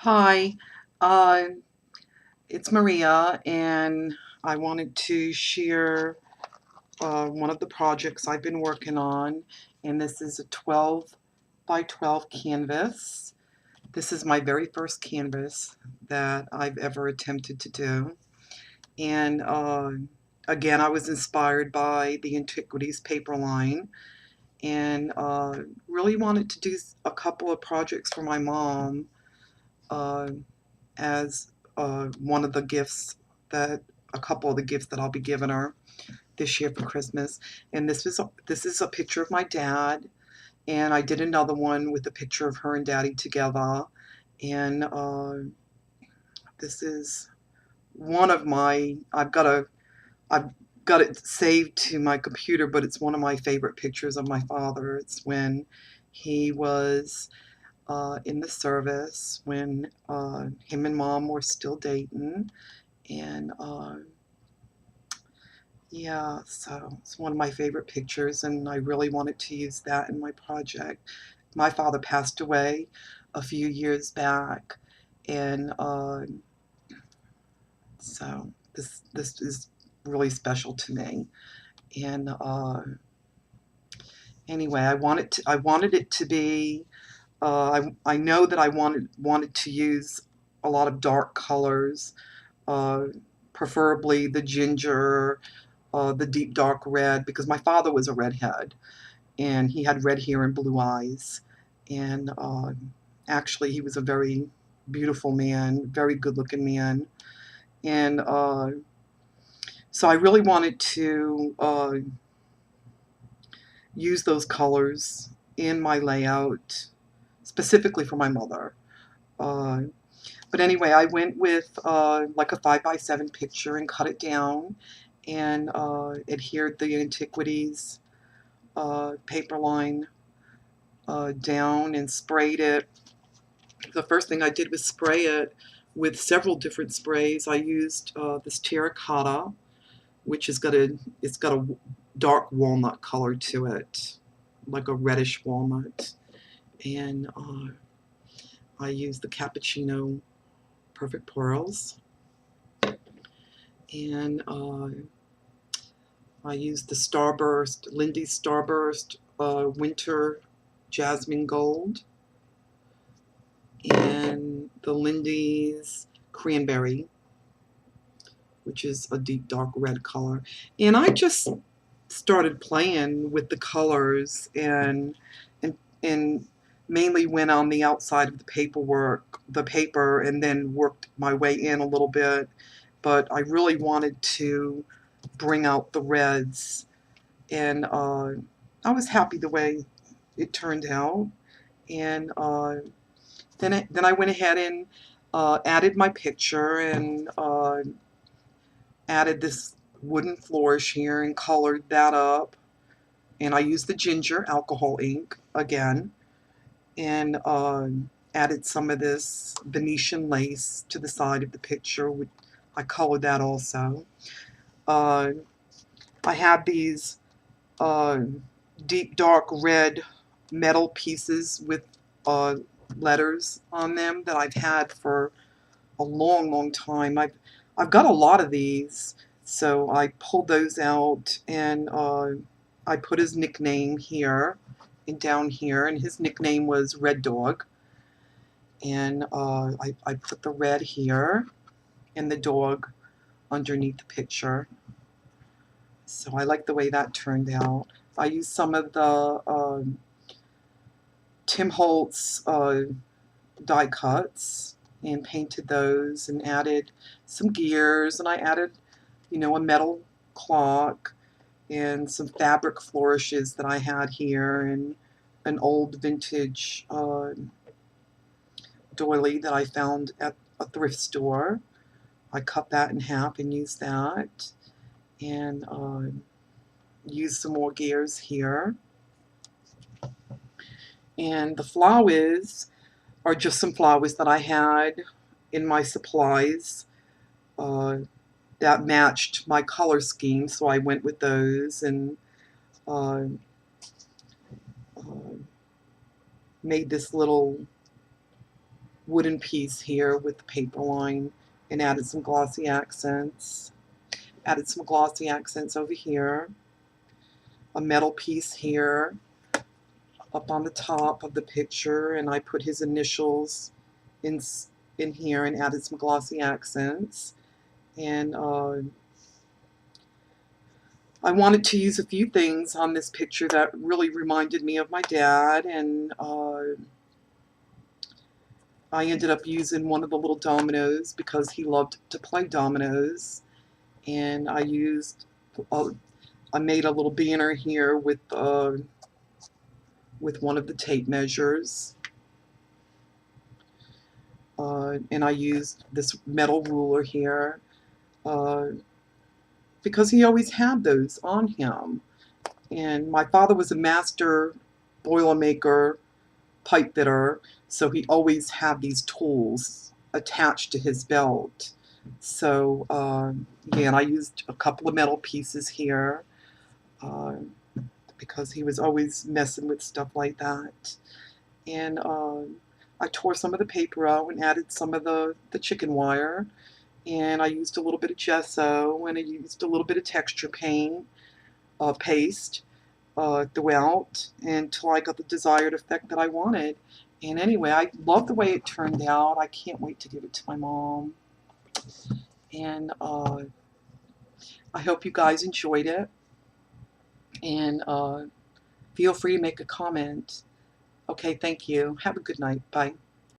Hi, uh, it's Maria, and I wanted to share one of the projects I've been working on, and this is a 12 by 12 canvas. This is my very first canvas that I've ever attempted to do, and again, I was inspired by the Antiquities paper line, and really wanted to do a couple of projects for my mom. Uh, as one of the gifts that a couple of the gifts that I'll be giving her this year for Christmas. And this is a picture of my dad, and I did another one with a picture of her and Daddy together. And this is one of my I've got it saved to my computer, but it's one of my favorite pictures of my father. It's when he was in the service, when him and mom were still dating. And yeah, so it's one of my favorite pictures, and I really wanted to use that in my project. My father passed away a few years back, and so this is really special to me. And anyway, I wanted it to be. I know that I wanted to use a lot of dark colors, uh, preferably the ginger, the deep dark red, because my father was a redhead and he had red hair and blue eyes. And actually, he was a very beautiful man, very good looking man. And so I really wanted to use those colors in my layout, specifically for my mother. Uh, but anyway, I went with like a 5 by 7 picture and cut it down and adhered the Antiquities paper line down and sprayed it. The first thing I did was spray it with several different sprays. I used this terracotta, which is it's got a dark walnut color to it, like a reddish walnut. And I used the cappuccino perfect pearls, and I used the Starburst, Lindy's Starburst Winter Jasmine Gold, and the Lindy's Cranberry, which is a deep dark red color. And I just started playing with the colors and mainly went on the outside of the paper, and then worked my way in a little bit. But I really wanted to bring out the reds, and I was happy the way it turned out. And then I went ahead and added my picture, and added this wooden flourish here and colored that up. And I used the ginger alcohol ink again, and added some of this Venetian lace to the side of the picture. I colored that also. Uh, I had these uh, deep dark red metal pieces with uh, letters on them that I've had for a long, long time. I've got a lot of these, so I pulled those out, and I put his nickname here and down here, and his nickname was Red Dog. And I put the red here and the dog underneath the picture. So I like the way that turned out. I used some of the Tim Holtz die cuts and painted those and added some gears, and I added, a metal clock and some fabric flourishes that I had here, and an old vintage doily that I found at a thrift store. I cut that in half and used that, and used some more gears here. And the flowers are just some flowers that I had in my supplies uh, that matched my color scheme, so I went with those, and uh, uh, made this little wooden piece here with the paper line and added some glossy accents. Added some glossy accents over here. A metal piece here up on the top of the picture, and I put his initials in here and added some glossy accents. And I wanted to use a few things on this picture that really reminded me of my dad, and I ended up using one of the little dominoes because he loved to play dominoes, and I made a little banner here with one of the tape measures, and I used this metal ruler here because he always had those on him. And my father was a master Boilermaker pipe fitter, so he always had these tools attached to his belt. So yeah, and I used a couple of metal pieces here because he was always messing with stuff like that. And I tore some of the paper out and added some of the chicken wire, and I used a little bit of gesso, and I used a little bit of texture paint paste throughout until I got the desired effect that I wanted. And anyway, I love the way it turned out. I can't wait to give it to my mom. And I hope you guys enjoyed it. And feel free to make a comment. Okay, thank you. Have a good night. Bye.